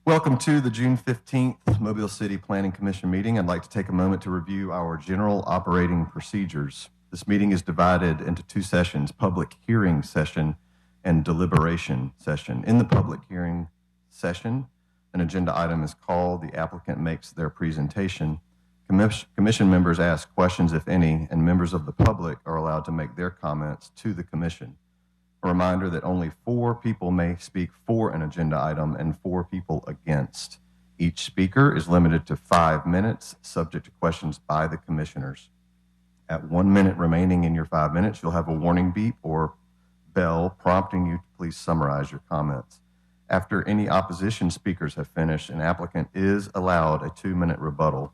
Welcome to the June 15th Mobile City Planning Commission meeting. I'd like to take a moment to review our general operating procedures. This meeting is divided into two sessions, public hearing session and deliberation session. In the public hearing session, an agenda item is called, the applicant makes their presentation. Commission members ask questions, if any, and members of the public are allowed to make their comments to the commission. A reminder that only 4 people may speak for an agenda item and 4 people against. Each speaker is limited to 5 minutes, subject to questions by the commissioners. At 1 minute remaining in your 5 minutes, you'll have a warning beep or bell prompting you to please summarize your comments. After any opposition speakers have finished, an applicant is allowed a 2-minute rebuttal.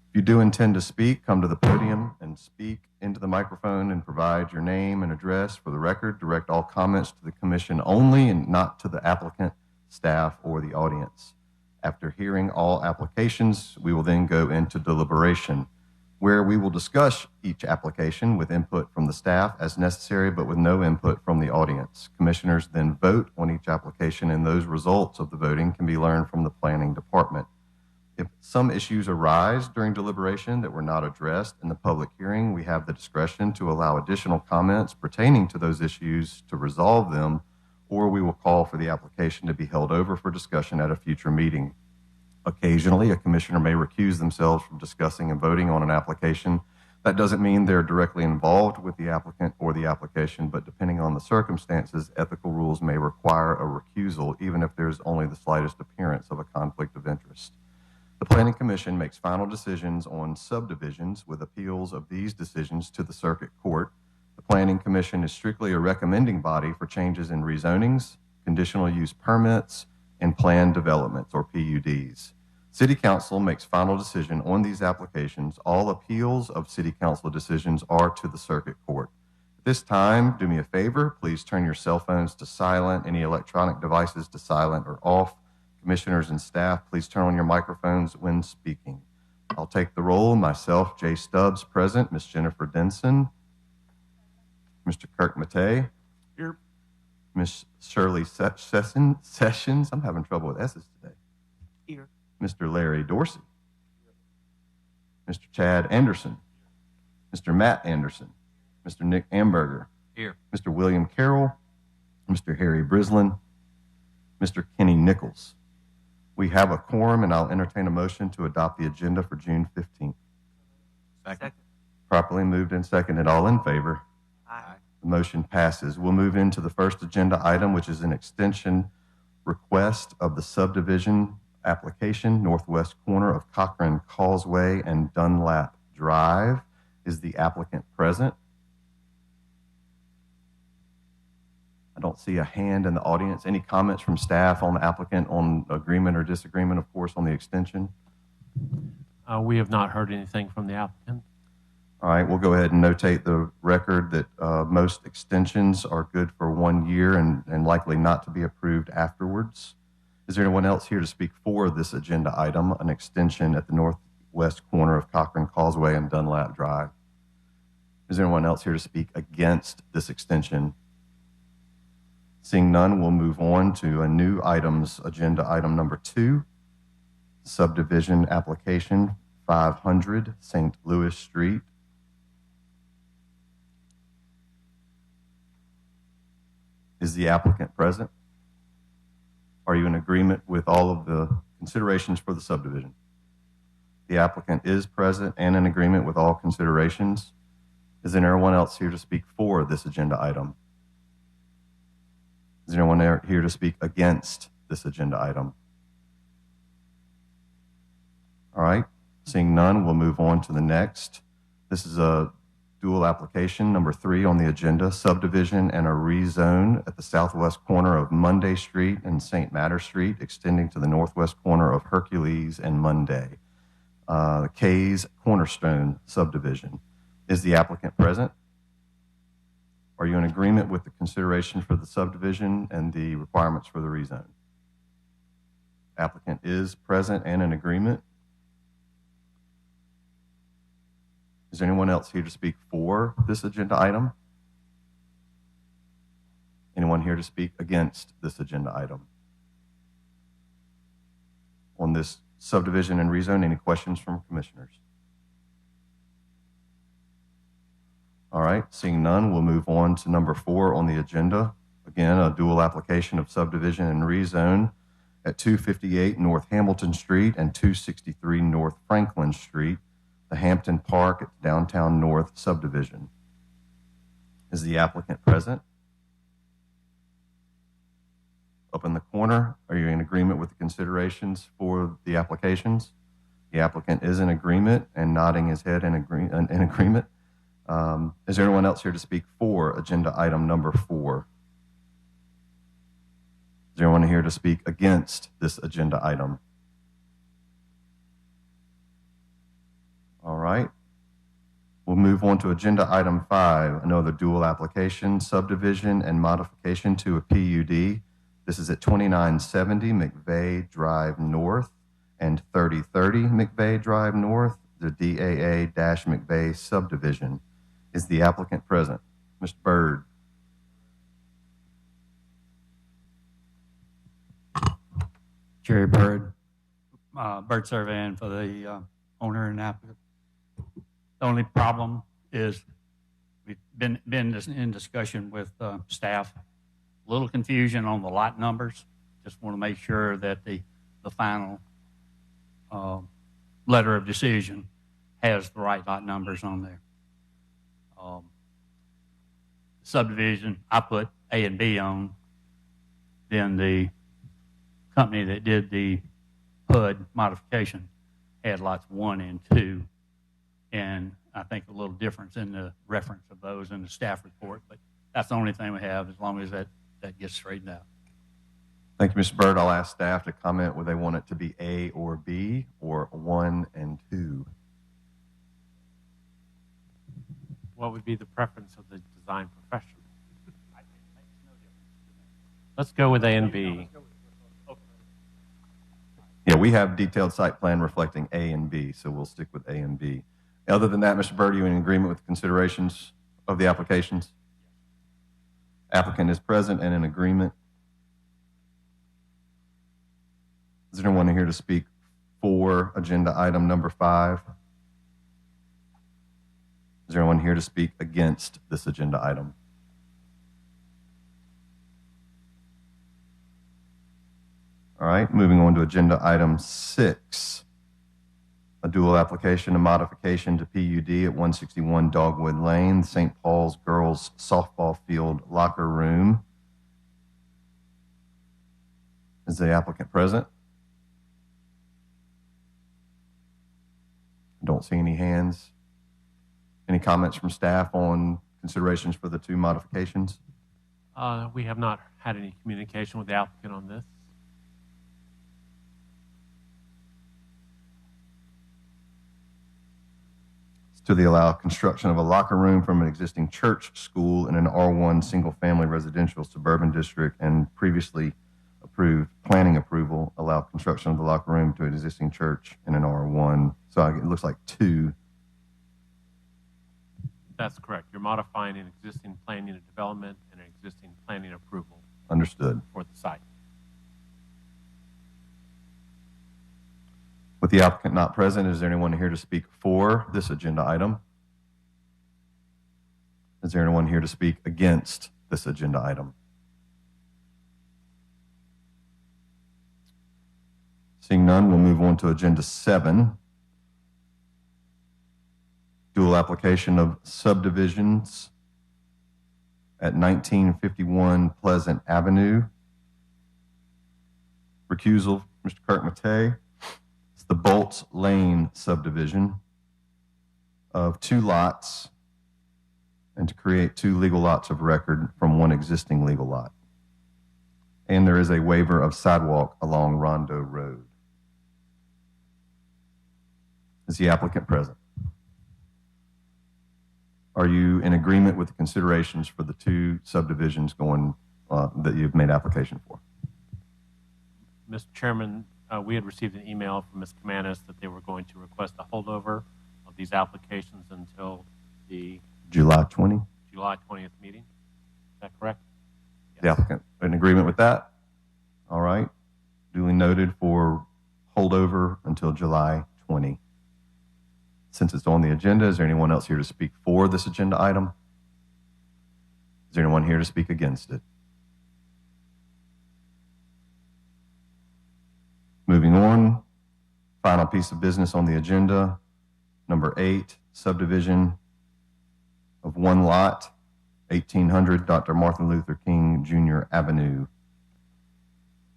If you do intend to speak, come to the podium and speak into the microphone and provide your name and address for the record. Direct all comments to the commission only and not to the applicant, staff, or the audience. After hearing all applications, we will then go into deliberation, where we will discuss each application with input from the staff as necessary, but with no input from the audience. Commissioners then vote on each application, and those results of the voting can be learned from the planning department. If some issues arise during deliberation that were not addressed in the public hearing, we have the discretion to allow additional comments pertaining to those issues to resolve them, or we will call for the application to be held over for discussion at a future meeting. Occasionally, a commissioner may recuse themselves from discussing and voting on an application. That doesn't mean they're directly involved with the applicant or the application, but depending on the circumstances, ethical rules may require a recusal, even if there's only the slightest appearance of a conflict of interest. The Planning Commission makes final decisions on subdivisions with appeals of these decisions to the Circuit Court. The Planning Commission is strictly a recommending body for changes in rezonings, conditional use permits, and planned developments, or PUDs. City Council makes final decision on these applications. All appeals of City Council decisions are to the Circuit Court. At this time, do me a favor, please turn your cell phones to silent, any electronic devices to silent or off. Commissioners and staff, please turn on your microphones when speaking. I'll take the roll. Myself, Jay Stubbs, present. Ms. Jennifer Denson. Mr. Kirk Matei. Here. Ms. Shirley Sessions. I'm having trouble with S's today. Here. Mr. Larry Dorsey. Mr. Chad Anderson. Mr. Matt Anderson. Mr. Nick Amberger. Here. Mr. William Carroll. Mr. Harry Brislin. Mr. Kenny Nichols. We have a quorum, and I'll entertain a motion to adopt the agenda for June 15th. Second. Properly moved and seconded. All in favor? Aye. The motion passes. We'll move into the first agenda item, which is an extension request of the subdivision application, northwest corner of Cochran Causeway and Dunlap Drive. Is the applicant present? I don't see a hand in the audience. Any comments from staff on the applicant on agreement or disagreement, of course, on the extension? We have not heard anything from the applicant. All right, we'll go ahead and notate the record that most extensions are good for 1 year and likely not to be approved afterwards. Is there anyone else here to speak for this agenda item, an extension at the northwest corner of Cochran Causeway and Dunlap Drive? Is there anyone else here to speak against this extension? Seeing none, we'll move on to a new items, agenda item number 2, subdivision application 500 St. Louis Street. Is the applicant present? Are you in agreement with all of the considerations for the subdivision? The applicant is present and in agreement with all considerations. Is there anyone else here to speak for this agenda item? Is there anyone here to speak against this agenda item? All right, seeing none, we'll move on to the next. This is a dual application, number 3 on the agenda, subdivision and a rezone at the southwest corner of Monday Street and St. Matter Street, extending to the northwest corner of Hercules and Monday. The K's Cornerstone subdivision. Is the applicant present? Are you in agreement with the consideration for the subdivision and the requirements for the rezone? Applicant is present and in agreement. Is there anyone else here to speak for this agenda item? Anyone here to speak against this agenda item? on this subdivision and rezone. Any questions from commissioners? All right, seeing none, we'll move on to number 4 on the agenda. Again, a dual application of subdivision and rezone at 258 North Hamilton Street and 263 North Franklin Street, the Hampton Park at Downtown North subdivision. Is the applicant present? Up in the corner, are you in agreement with the considerations for the applications? The applicant is in agreement and nodding his head in agreement. Is there anyone else here to speak for agenda item number 4? Is there anyone here to speak against this agenda item? All right. We'll move on to agenda item 5, another dual application, subdivision and modification to a PUD. This is at 2970 McVeigh Drive North and 3030 McVeigh Drive North, the DAA-McVeigh subdivision. Is the applicant present? Mr. Byrd. Jerry Byrd, Byrd surveying for the owner and applicant. The only problem is we've been in discussion with staff. A little confusion on the lot numbers. Just want to make sure that the final letter of decision has the right lot numbers on there. Subdivision, I put A and B on. Then the company that did the PUD modification had lots 1 and 2. And I think a little difference in the reference of those in the staff report. But that's the only thing we have as long as that gets straightened out. Thank you, Mr. Byrd. I'll ask staff to comment whether they want it to be A or B or 1 and 2. What would be the preference of the design professional? Let's go with A and B. Yeah, we have detailed site plan reflecting A and B, so we'll stick with A and B. Other than that, Mr. Byrd, are you in agreement with the considerations of the applications? Applicant is present and in agreement. Is there anyone here to speak for agenda item number 5? Is there anyone here to speak against this agenda item? All right, moving on to agenda item 6, a dual application and modification to PUD at 161 Dogwood Lane, St. Paul's Girls Softball Field Locker Room. Is the applicant present? Don't see any hands. Any comments from staff on considerations for the 2 modifications? We have not had any communication with the applicant on this. To allow construction of a locker room from an existing church school in an R1 single-family residential suburban district, and previously approved planning approval allow construction of the locker room to an existing church in an R1. So it looks like 2. That's correct. You're modifying an existing planning and development and an existing planning approval. Understood. For the site. With the applicant not present, is there anyone here to speak for this agenda item? Is there anyone here to speak against this agenda item? Seeing none, we'll move on to agenda 7. Dual application of subdivisions at 1951 Pleasant Avenue. Recusal, Mr. Kirk Matei. It's the Bolts Lane subdivision of 2 lots and to create 2 legal lots of record from 1 existing legal lot. And there is a waiver of sidewalk along Rondo Road. Is the applicant present? Are you in agreement with the considerations for the 2 subdivisions going that you've made application for? Mr. Chairman, we had received an email from Ms. Kamanis that they were going to request a holdover of these applications until the July 20? July 20th meeting. Is that correct? The applicant in agreement with that? All right. Duly noted for holdover until July 20. Since it's on the agenda, is there anyone else here to speak for this agenda item? Is there anyone here to speak against it? Moving on, final piece of business on the agenda, number 8, subdivision of one lot, 1800 Dr. Martin Luther King Jr. Avenue.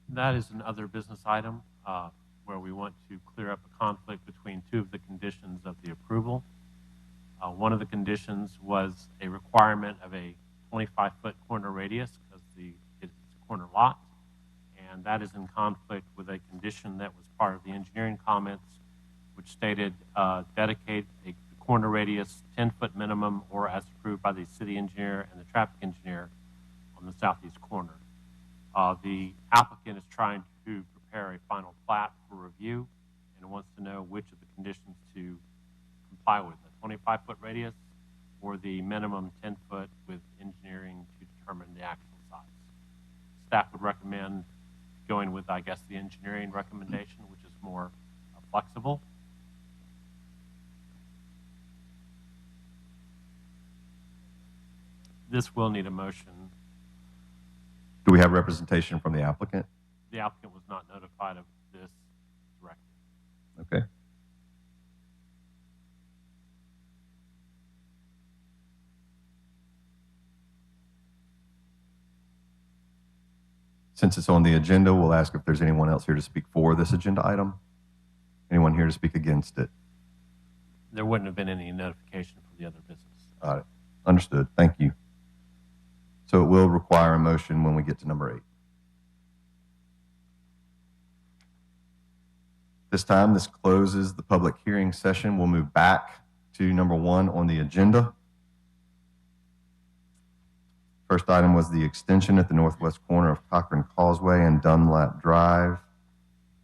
That is another business item where we want to clear up a conflict between two of the conditions of the approval. One of the conditions was a requirement of a 25-foot corner radius because it's a corner lot, and that is in conflict with a condition that was part of the engineering comments, which stated dedicate a corner radius 10-foot minimum or as approved by the city engineer and the traffic engineer on the southeast corner. The applicant is trying to prepare a final plat for review and wants to know which of the conditions to comply with, the 25-foot radius or the minimum 10-foot with engineering to determine the actual size. Staff would recommend going with, I guess, the engineering recommendation, which is more flexible. This will need a motion. Do we have representation from the applicant? The applicant was not notified of this directly. Okay. Since it's on the agenda, we'll ask if there's anyone else here to speak for this agenda item. Anyone here to speak against it? There wouldn't have been any notification for the other business. Got it. Understood. Thank you. So it will require a motion when we get to number 8. This time, this closes the public hearing session. We'll move back to number 1 on the agenda. First item was the extension at the northwest corner of Cochran Causeway and Dunlap Drive,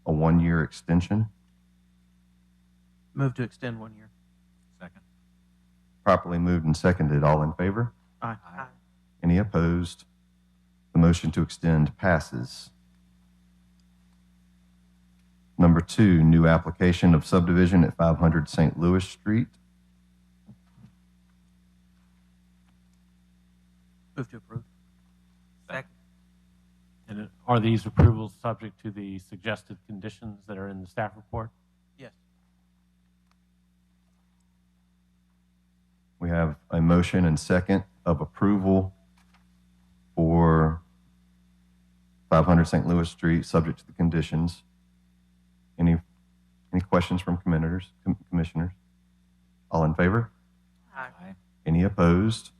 a 1-year extension. Move to extend 1 year. Second. Properly moved and seconded. All in favor? Aye. Any opposed? The motion to extend passes. Number 2, new application of subdivision at 500 St. Louis Street. Move to approve. Second. And are these approvals subject to the suggested conditions that are in the staff report? Yes. We have a motion and second of approval for 500 St. Louis Street, subject to the conditions. Any questions from commissioners? All in favor? Aye. Any opposed?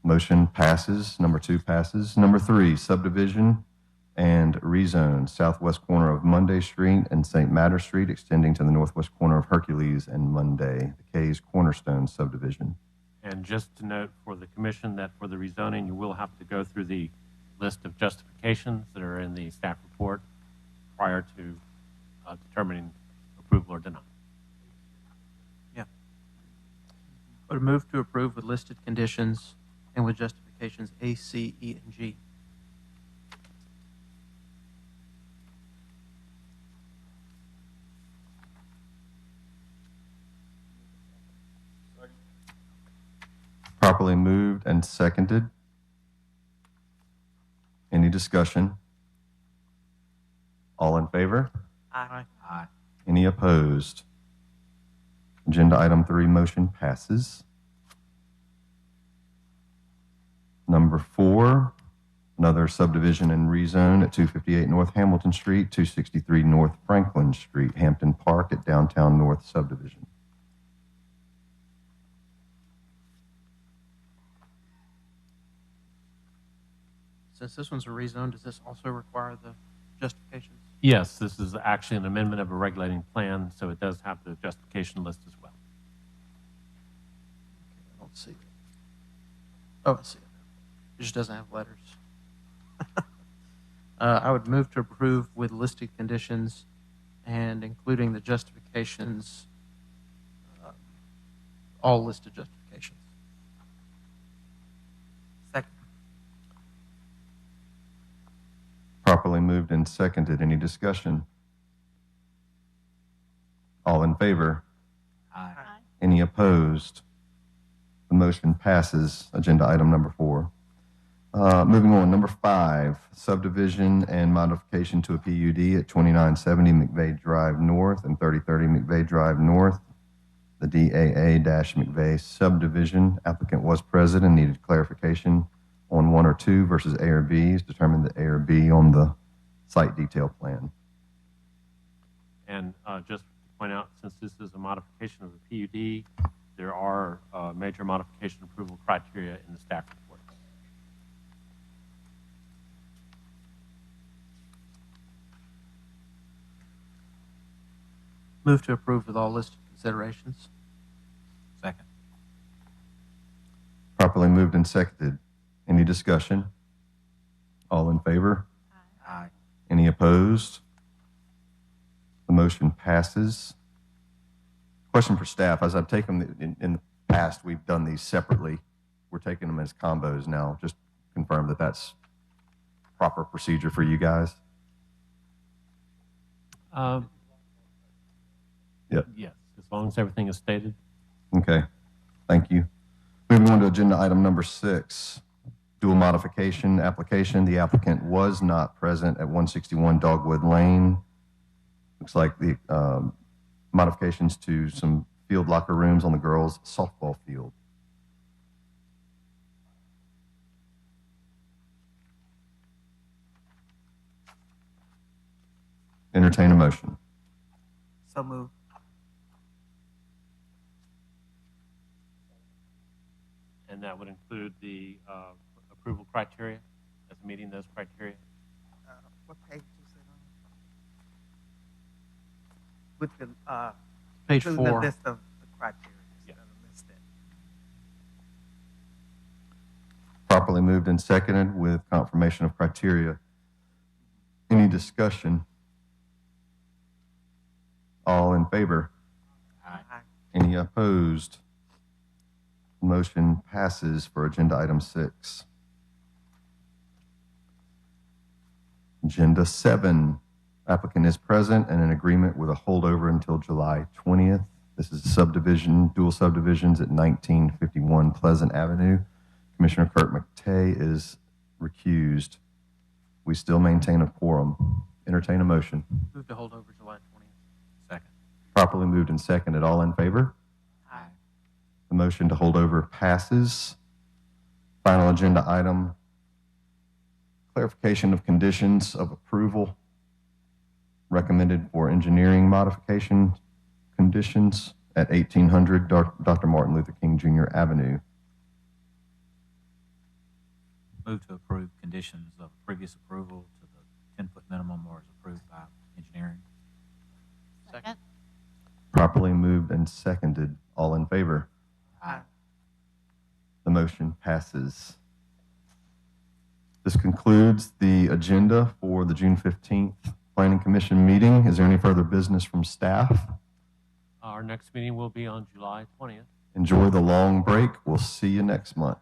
Motion passes. Number 2 passes. Number 3, subdivision and rezone, southwest corner of Monday Street and St. Matter Street, extending to the northwest corner of Hercules and Monday, the K's Cornerstone subdivision. And just to note for the commission that for the rezoning, you will have to go through the list of justifications that are in the staff report prior to determining approval or denial. Yeah. Would move to approve with listed conditions and with justifications A, C, E, and G. Properly moved and seconded. Any discussion? All in favor? Aye. Aye. Any opposed? Agenda item 3 motion passes. Number 4, another subdivision and rezone at 258 North Hamilton Street, 263 North Franklin Street, Hampton Park at Downtown North subdivision. Since this one's a rezone, does this also require the justifications? Yes, this is actually an amendment of a regulating plan, so it does have the justification list as well. I don't see it. Oh, I see it. It just doesn't have letters. I would move to approve with listed conditions and including the justifications, all listed justifications. Second. Properly moved and seconded. Any discussion? All in favor? Aye. Any opposed? The motion passes. Agenda item number 4. Moving on, number 5, subdivision and modification to a PUD at 2970 McVeigh Drive North and 3030 McVeigh Drive North. The DAA-McVeigh subdivision applicant was present and needed clarification on 1 or 2 versus A or B. Is determined that A or B on the site detail plan. And just to point out, since this is a modification of the PUD, there are major modification approval criteria in the staff report. Move to approve with all listed considerations. Second. Properly moved and seconded. Any discussion? All in favor? Aye. Any opposed? The motion passes. Question for staff. As I've taken them in the past, we've done these separately. We're taking them as combos now. Just confirm that that's proper procedure for you guys. Yep. Yes, as long as everything is stated. Okay. Thank you. Moving on to agenda item number 6, dual modification application. The applicant was not present at 161 Dogwood Lane. Looks like the modifications to some field locker rooms on the girls' softball field. Entertain a motion. So moved. And that would include the approval criteria, as meeting those criteria. What page is it on? With the, Page including the 4. list of the criteria. Yeah. I missed it. Properly moved and seconded with confirmation of criteria. Any discussion? All in favor? Aye. Any opposed? Motion passes for agenda item 6. Agenda 7, applicant is present and in agreement with a holdover until July 20th. This is a subdivision, dual subdivisions at 1951 Pleasant Avenue. Commissioner Kurt McTay is recused. We still maintain a quorum. Entertain a motion. Move to hold over July 20th. Second. Properly moved and seconded. All in favor? Aye. The motion to hold over passes. Final agenda item, clarification of conditions of approval recommended for engineering modification conditions at 1800 Dr. Martin Luther King Jr. Avenue. Move to approve conditions of previous approval to the 10-foot minimum or as approved by engineering. Second. Properly moved and seconded. All in favor? Aye. The motion passes. This concludes the agenda for the June 15th Planning Commission meeting. Is there any further business from staff? Our next meeting will be on July 20th. Enjoy the long break. We'll see you next month.